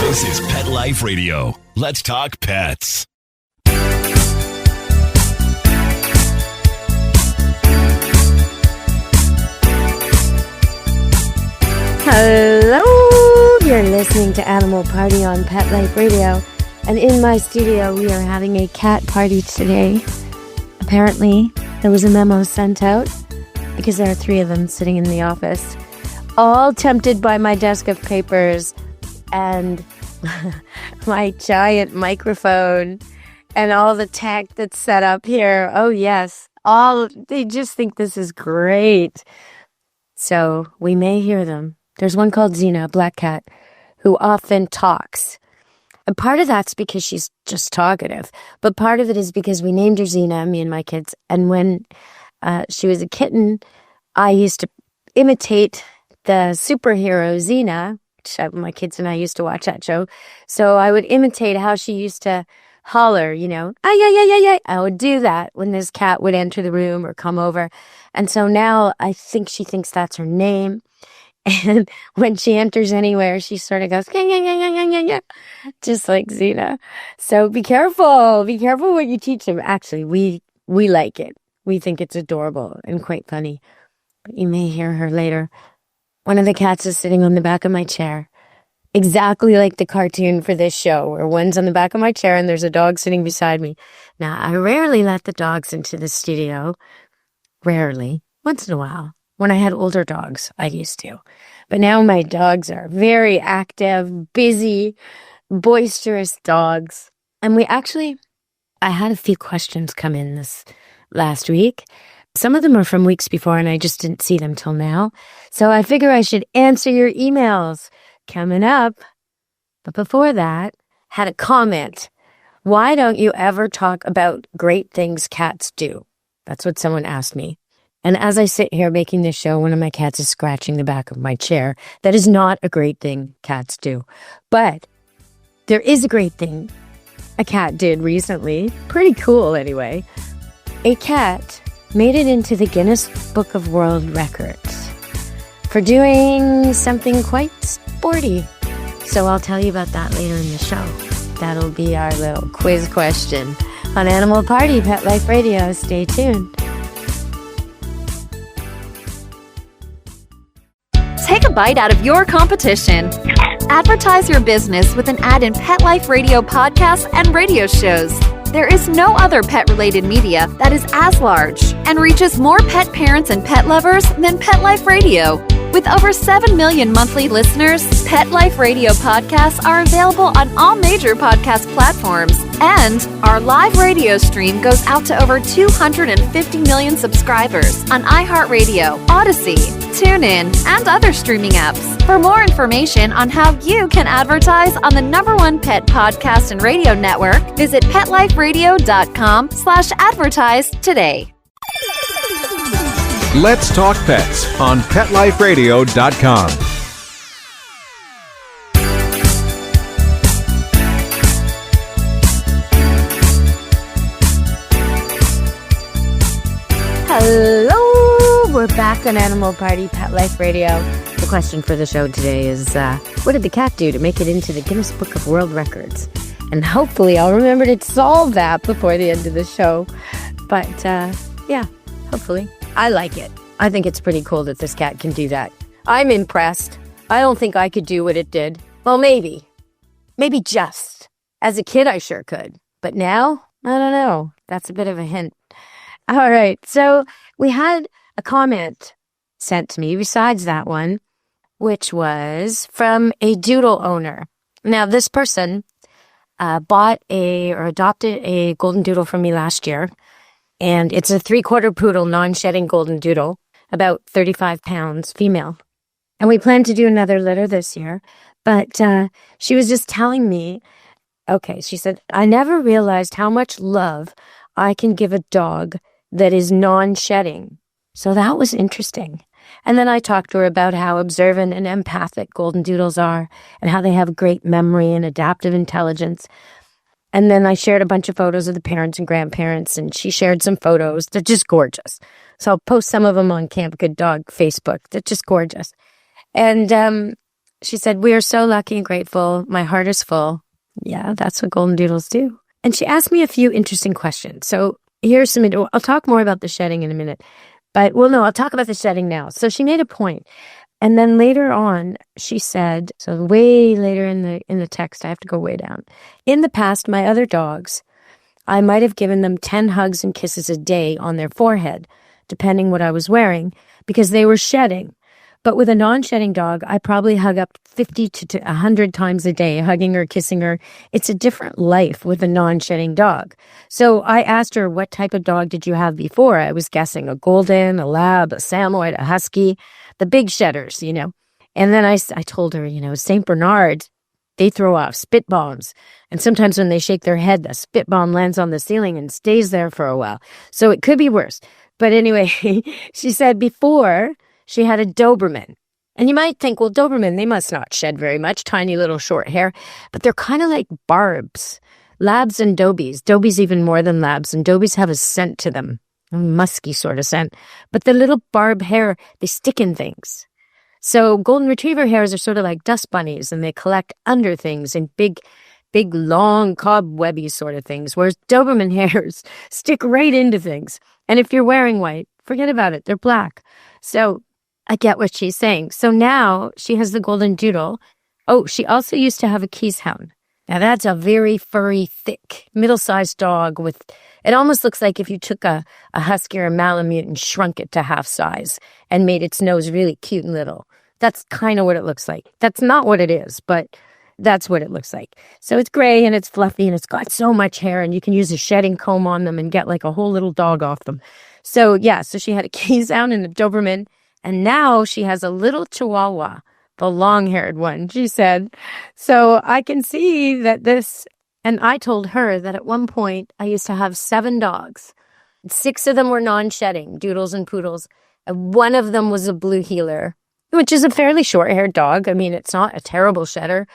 This is Pet Life Radio. Let's talk pets. Hello! You're listening to Animal Party on Pet Life Radio. And in my studio, we are having a cat party today. Apparently, there was a memo sent out because there are 3 of them sitting in the office, all tempted by my desk of papers and my giant microphone and all the tech that's set up here. Oh, yes. They just think this is great. So we may hear them. There's one called Xena, a black cat, who often talks. And part of that's because she's just talkative. But part of it is because we named her Xena, me and my kids. And when she was a kitten, I used to imitate the superhero Xena. My kids and I used to watch that show. So I would imitate how she used to holler, I would do that when this cat would enter the room or come over. And so now I think she thinks that's her name. And when she enters anywhere, she sort of goes, just like Xena. So be careful what you teach them. Actually, we like it. We think it's adorable and quite funny. But you may hear her later. One of the cats is sitting on the back of my chair, exactly like the cartoon for this show, where one's on the back of my chair and there's a dog sitting beside me. Now, I rarely let the dogs into the studio. Rarely. Once in a while. When I had older dogs, I used to. But now my dogs are very active, busy, boisterous dogs. And I had a few questions come in this last week. Some of them are from weeks before, and I just didn't see them till now. So I figure I should answer your emails coming up. But before that, had a comment. Why don't you ever talk about great things cats do? That's what someone asked me. And as I sit here making this show, one of my cats is scratching the back of my chair. That is not a great thing cats do. But there is a great thing a cat did recently. Pretty cool, anyway. A cat made it into the Guinness Book of World Records for doing something quite sporty. So I'll tell you about that later in the show. That'll be our little quiz question on Animal Party, Pet Life Radio. Stay tuned. Take a bite out of your competition. Advertise your business with an ad in Pet Life Radio podcasts and radio shows. There is no other pet-related media that is as large and reaches more pet parents and pet lovers than Pet Life Radio. With over 7 million monthly listeners, Pet Life Radio podcasts are available on all major podcast platforms. And our live radio stream goes out to over 250 million subscribers on iHeartRadio, Odyssey, TuneIn, and other streaming apps. For more information on how you can advertise on the #1 pet podcast and radio network, visit PetLifeRadio.com/advertise today. Let's Talk Pets on PetLifeRadio.com. Hello! We're back on Animal Party, Pet Life Radio. The question for the show today is, what did the cat do to make it into the Guinness Book of World Records? And hopefully I'll remember to solve that before the end of the show. But, yeah, hopefully. I like it. I think it's pretty cool that this cat can do that. I'm impressed. I don't think I could do what it did. Well, maybe. Maybe just. As a kid, I sure could. But now, I don't know. That's a bit of a hint. All right. So we had a comment sent to me besides that one, which was from a doodle owner. Now, this person adopted a golden doodle from me last year. And it's a 3/4 poodle, non-shedding golden doodle, about 35 pounds, female. And we plan to do another litter this year. But she was just telling me, she said, I never realized how much love I can give a dog that is non-shedding. So that was interesting. And then I talked to her about how observant and empathic golden doodles are and how they have great memory and adaptive intelligence. And then I shared a bunch of photos of the parents and grandparents, and she shared some photos. They're just gorgeous. So I'll post some of them on Camp Good Dog Facebook. They're just gorgeous. And She said, "We are so lucky and grateful. My heart is full." Yeah, that's what golden doodles do. And she asked me a few interesting questions. So here's some, I'll talk more about the shedding in a minute. But, well, no, I'll talk about the shedding now. So she made a point. And then later on, she said, so way later in the text, I have to go way down. "In the past, my other dogs, I might have given them 10 hugs and kisses a day on their forehead, depending what I was wearing, because they were shedding. But with a non-shedding dog, I probably hug up 50 to 100 times a day, hugging her, kissing her. It's a different life with a non-shedding dog." So I asked her, "What type of dog did you have before?" I was guessing a golden, a lab, a samoyed, a husky, the big shedders, And then I told her, St. Bernard, they throw off spit bombs. And sometimes when they shake their head, the spit bomb lands on the ceiling and stays there for a while. So it could be worse. But anyway, she said before she had a Doberman. And you might think, well, Doberman, they must not shed very much, tiny little short hair. But they're kind of like barbs, labs and dobies. Dobies even more than labs. And dobies have a scent to them, a musky sort of scent. But the little barb hair, they stick in things. So golden retriever hairs are sort of like dust bunnies, and they collect under things in big, long, cobwebby sort of things, whereas Doberman hairs stick right into things. And if you're wearing white, forget about it. They're black. So I get what she's saying. So now she has the golden doodle. Oh, she also used to have a Keeshond. Now that's a very furry, thick, middle-sized dog with, it almost looks like if you took a husky or a Malamute and shrunk it to half size and made its nose really cute and little. That's kind of what it looks like. That's not what it is, but that's what it looks like. So it's gray and it's fluffy and it's got so much hair, and you can use a shedding comb on them and get like a whole little dog off them. So yeah, so she had a Keeshond and a Doberman, and now she has a little Chihuahua, the long-haired one, she said. So I can see that this, and I told her that at one point I used to have 7 dogs. 6 of them were non-shedding, doodles and poodles. And one of them was a blue heeler, which is a fairly short-haired dog. I mean, it's not a terrible shedder,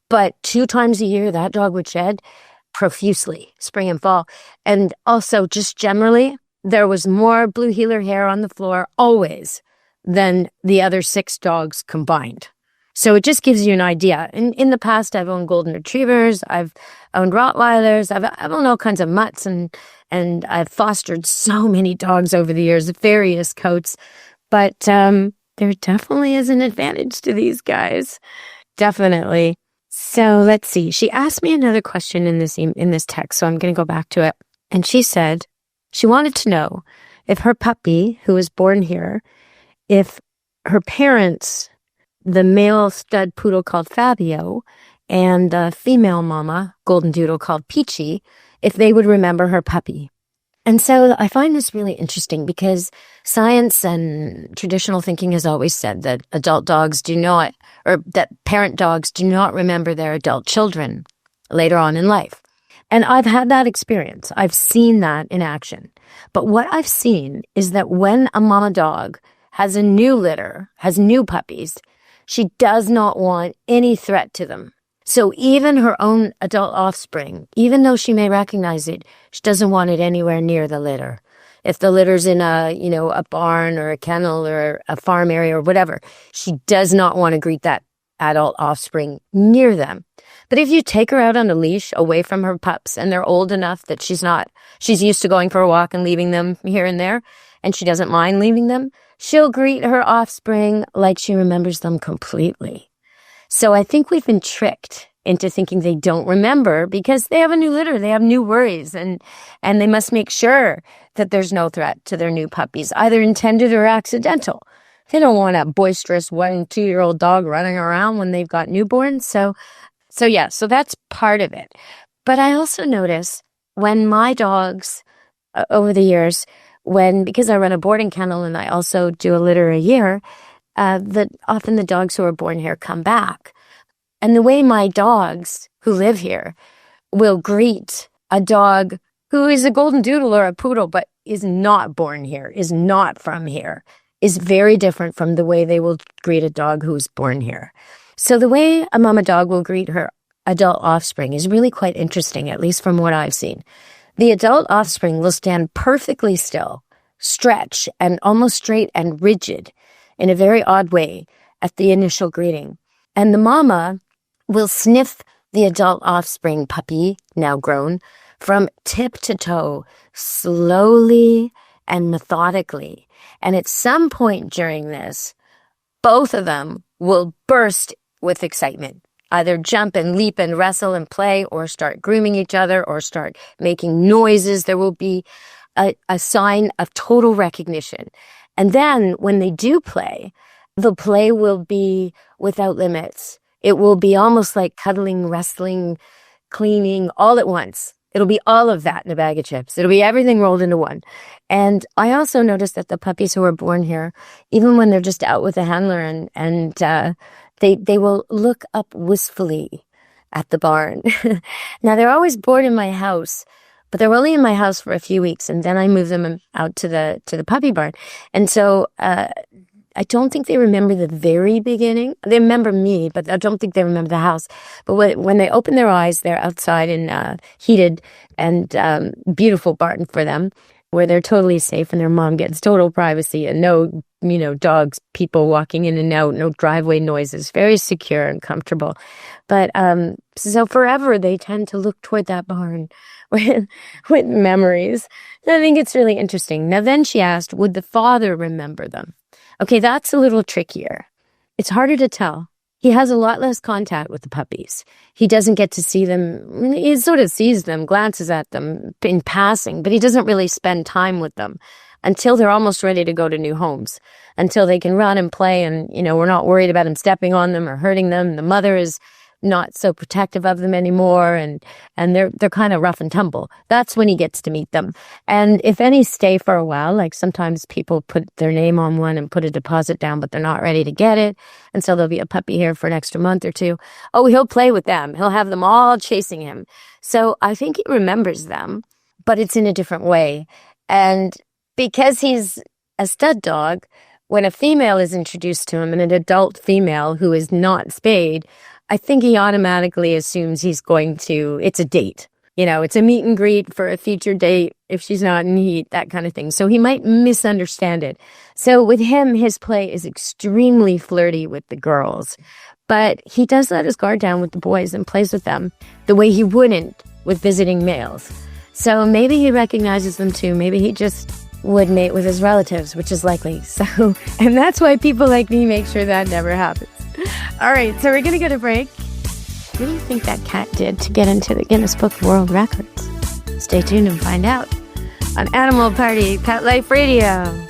but 2 times a year that dog would shed profusely, spring and fall. And also just generally, there was more blue heeler hair on the floor always than the other 6 dogs combined. So it just gives you an idea. In the past, I've owned golden retrievers, I've owned Rottweilers, I've owned all kinds of mutts, and I've fostered so many dogs over the years, various coats. But there definitely is an advantage to these guys. Definitely. So let's see. She asked me another question in this text, so I'm going to go back to it. And she said she wanted to know if her puppy, who was born here, if her parents, the male stud poodle called Fabio and the female mama, golden doodle called Peachy, if they would remember her puppy. And so I find this really interesting because science and traditional thinking has always said that adult dogs do not, or that parent dogs do not remember their adult children later on in life. And I've had that experience. I've seen that in action. But what I've seen is that when a mama dog has a new litter, has new puppies, she does not want any threat to them. So even her own adult offspring, even though she may recognize it, she doesn't want it anywhere near the litter. If the litter's in a barn or a kennel or a farm area or whatever, she does not want to greet that adult offspring near them. But if you take her out on a leash away from her pups and they're old enough that she's used to going for a walk and leaving them here and there, and she doesn't mind leaving them, she'll greet her offspring like she remembers them completely. So I think we've been tricked into thinking they don't remember because they have a new litter, they have new worries, and they must make sure that there's no threat to their new puppies, either intended or accidental. They don't want a boisterous 1-2-year-old dog running around when they've got newborns. So that's part of it. But I also notice when my dogs, over the years, because I run a boarding kennel and I also do a litter a year, that often the dogs who are born here come back. And the way my dogs who live here will greet a dog who is a golden doodle or a poodle but is not born here, is not from here, is very different from the way they will greet a dog who is born here. So the way a mama dog will greet her adult offspring is really quite interesting, at least from what I've seen. The adult offspring will stand perfectly still, stretch, and almost straight and rigid in a very odd way at the initial greeting. And the mama will sniff the adult offspring puppy, now grown, from tip to toe, slowly and methodically. And at some point during this, both of them will burst with excitement. Either jump and leap and wrestle and play, or start grooming each other, or start making noises. There will be a sign of total recognition. And then when they do play, the play will be without limits. It will be almost like cuddling, wrestling, cleaning all at once. It'll be all of that in a bag of chips. It'll be everything rolled into one. And I also noticed that the puppies who are born here, even when they're just out with a handler and they will look up wistfully at the barn. Now, they're always bored in my house, but they're only in my house for a few weeks, and then I move them out to the puppy barn. And so I don't think they remember the very beginning. They remember me, but I don't think they remember the house. But when they open their eyes, they're outside in heated and beautiful barn for them, where they're totally safe and their mom gets total privacy and no, dogs, people walking in and out, no driveway noises, very secure and comfortable. But so forever they tend to look toward that barn with memories. And I think it's really interesting. Now then she asked, would the father remember them? Okay, that's a little trickier. It's harder to tell. He has a lot less contact with the puppies. He doesn't get to see them. He sort of sees them, glances at them in passing, but he doesn't really spend time with them until they're almost ready to go to new homes, until they can run and play and, we're not worried about him stepping on them or hurting them. The mother is not so protective of them anymore, and they're kind of rough and tumble. That's when he gets to meet them. And if any stay for a while, like sometimes people put their name on one and put a deposit down, but they're not ready to get it, and so there'll be a puppy here for an extra month or two. Oh, he'll play with them. He'll have them all chasing him. So I think he remembers them, but it's in a different way. And because he's a stud dog, when a female is introduced to him, an adult female who is not spayed, I think he automatically assumes it's a date. It's a meet and greet for a future date if she's not in heat, that kind of thing. So he might misunderstand it. So with him, his play is extremely flirty with the girls. But he does let his guard down with the boys and plays with them the way he wouldn't with visiting males. So maybe he recognizes them too. Maybe he just would mate with his relatives, which is likely. And that's why people like me make sure that never happens. All right, so we're going to go to break. What do you think that cat did to get into the Guinness Book of World Records? Stay tuned and find out on Animal Party Pet Life Radio.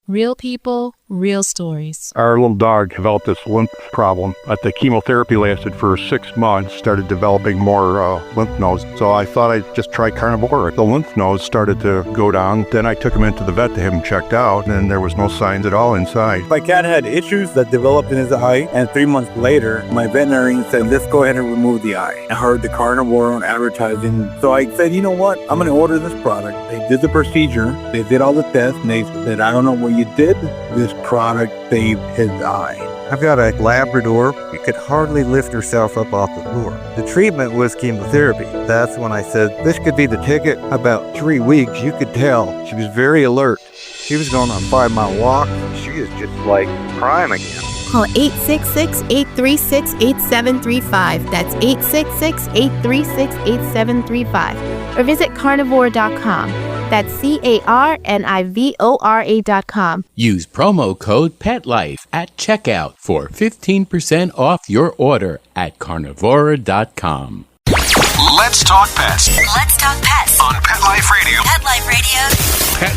Real people, real stories. Our little dog developed this lymph problem. The chemotherapy lasted for 6 months, started developing more lymph nodes. So I thought I'd just try carnivore. The lymph nodes started to go down. Then I took him into the vet to have him checked out, and there was no signs at all inside. My cat had issues that developed in his eye, and 3 months later, my veterinarian said, let's go ahead and remove the eye. I heard the carnivore on advertising, so I said, you know what? I'm going to order this product. They did the procedure. They did all the tests, and they said, I don't know what you did. This product saved his eye. I've got a Labrador. She could hardly lift herself up off the floor. The treatment was chemotherapy. That's when I said, this could be the ticket. About 3 weeks, you could tell. She was very alert. She was going on a 5-mile walk. She is just like prime again. Call 866-836-8735. That's 866-836-8735. Or visit carnivore.com. That's carnivora.com. Use promo code PETLIFE at checkout for 15% off your order at carnivora.com. Let's talk pets. Let's talk pets On Pet Life Radio. Pet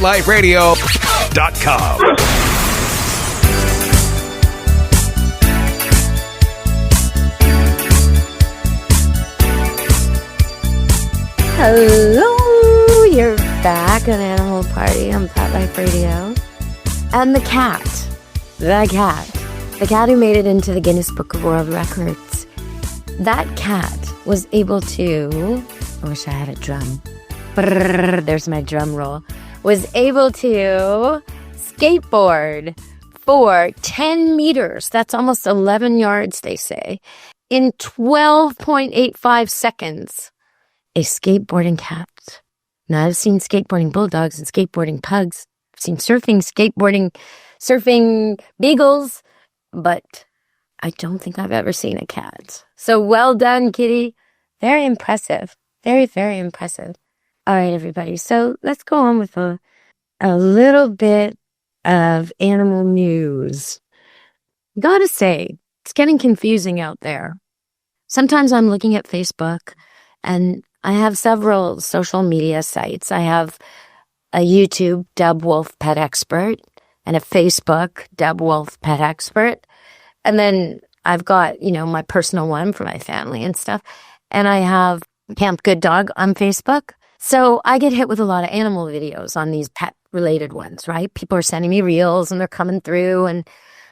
Life Radio. PetLifeRadio.com. Hello, you're back on Animal Party on Pet Life Radio. And the cat who made it into the Guinness Book of World Records, that cat was able to, I wish I had a drum. Brrr, there's my drum roll. Was able to skateboard for 10 meters. That's almost 11 yards, they say, in 12.85 seconds. A skateboarding cat. Now, I've seen skateboarding bulldogs and skateboarding pugs. I've seen surfing, skateboarding, surfing beagles, but I don't think I've ever seen a cat. So well done, kitty. Very impressive. Very, very impressive. All right, everybody. So let's go on with a little bit of animal news. Gotta say, it's getting confusing out there. Sometimes I'm looking at Facebook, and I have several social media sites. I have a YouTube, Deb Wolfe Pet Expert, and a Facebook, Deb Wolfe Pet Expert. And then I've got, my personal one for my family and stuff. And I have Camp Good Dog on Facebook. So I get hit with a lot of animal videos on these pet-related ones, right? People are sending me reels and they're coming through.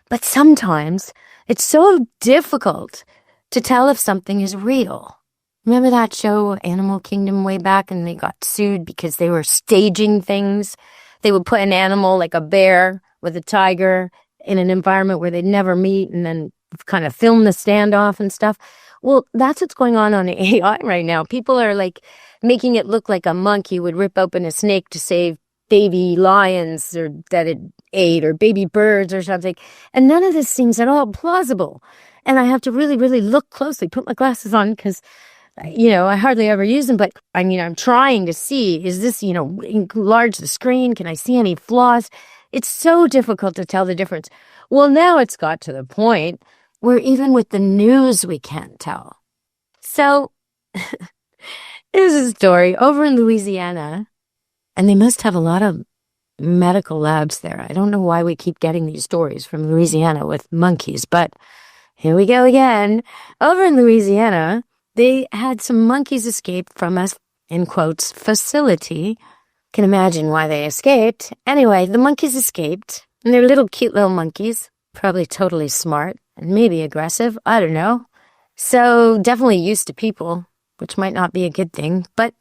But sometimes it's so difficult to tell if something is real. Remember that show, Animal Kingdom, way back, and they got sued because they were staging things? They would put an animal like a bear with a tiger in an environment where they'd never meet and then kind of film the standoff and stuff. Well, that's what's going on AI right now. People are like making it look like a monkey would rip open a snake to save baby lions or that it ate or baby birds or something. And none of this seems at all plausible. And I have to really, really look closely, put my glasses on because, I hardly ever use them. But I'm trying to see, is this, enlarge the screen? Can I see any flaws? It's so difficult to tell the difference. Well, now it's got to the point where even with the news, we can't tell. So here's a story over in Louisiana, and they must have a lot of medical labs there. I don't know why we keep getting these stories from Louisiana with monkeys, but here we go again. Over in Louisiana, they had some monkeys escape from a, in quotes, facility. Can imagine why they escaped. Anyway, the monkeys escaped, and they're little cute little monkeys, probably totally smart and maybe aggressive. I don't know. So definitely used to people, which might not be a good thing, but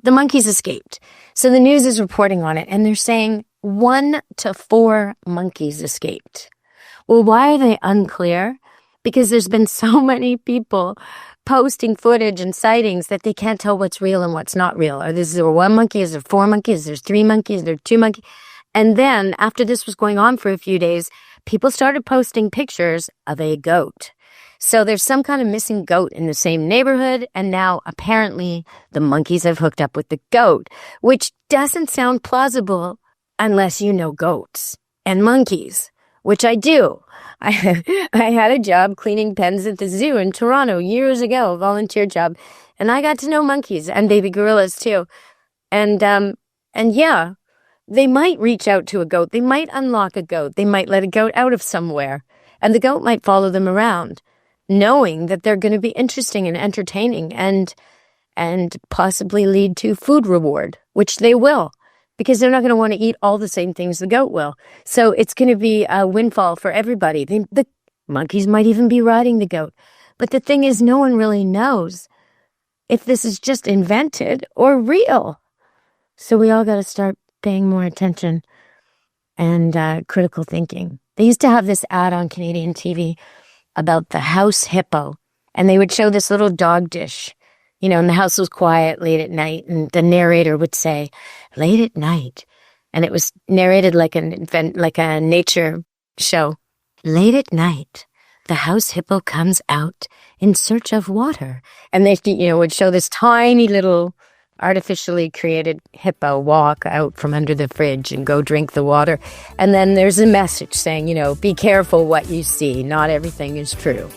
the monkeys escaped. So the news is reporting on it, and they're saying 1 to 4 monkeys escaped. Well, why are they unclear? Because there's been so many people posting footage and sightings that they can't tell what's real and what's not real. Is there 1 monkey? Is there 4 monkeys? There's 3 monkeys? There's 2 monkeys? And then after this was going on for a few days, people started posting pictures of a goat. So there's some kind of missing goat in the same neighborhood, and now apparently the monkeys have hooked up with the goat, which doesn't sound plausible unless you know goats and monkeys, which I do. I had a job cleaning pens at the zoo in Toronto years ago, a volunteer job, and I got to know monkeys and baby gorillas too. And yeah, they might reach out to a goat. They might unlock a goat. They might let a goat out of somewhere, and the goat might follow them around, knowing that they're going to be interesting and entertaining and possibly lead to food reward, which they will, because they're not going to want to eat all the same things the goat will. So it's going to be a windfall for everybody. The monkeys might even be riding the goat. But the thing is, no one really knows if this is just invented or real. So we all got to start paying more attention and critical thinking. They used to have this ad on Canadian TV about the house hippo, and they would show this little dog dish, and the house was quiet late at night, and the narrator would say, late at night, and it was narrated like a nature show. Late at night, the house hippo comes out in search of water, and they, would show this tiny little artificially created hippo walk out from under the fridge and go drink the water. And then there's a message saying, be careful what you see. Not everything is true.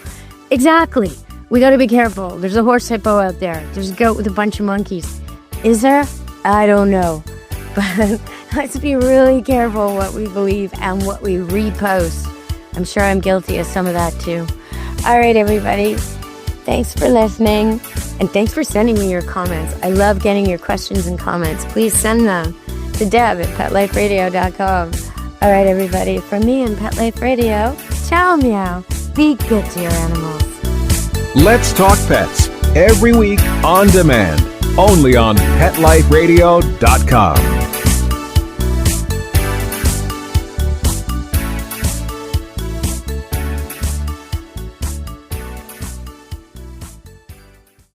Exactly. We got to be careful. There's a horse hippo out there. There's a goat with a bunch of monkeys. Is there? I don't know. But let's be really careful what we believe and what we repost. I'm sure I'm guilty of some of that too. All right, everybody. Thanks for listening. And thanks for sending me your comments. I love getting your questions and comments. Please send them to Deb at PetLifeRadio.com. All right, everybody. From me and Pet Life Radio, ciao, meow. Be good to your animals. Let's Talk Pets. Every week on demand. Only on PetLifeRadio.com.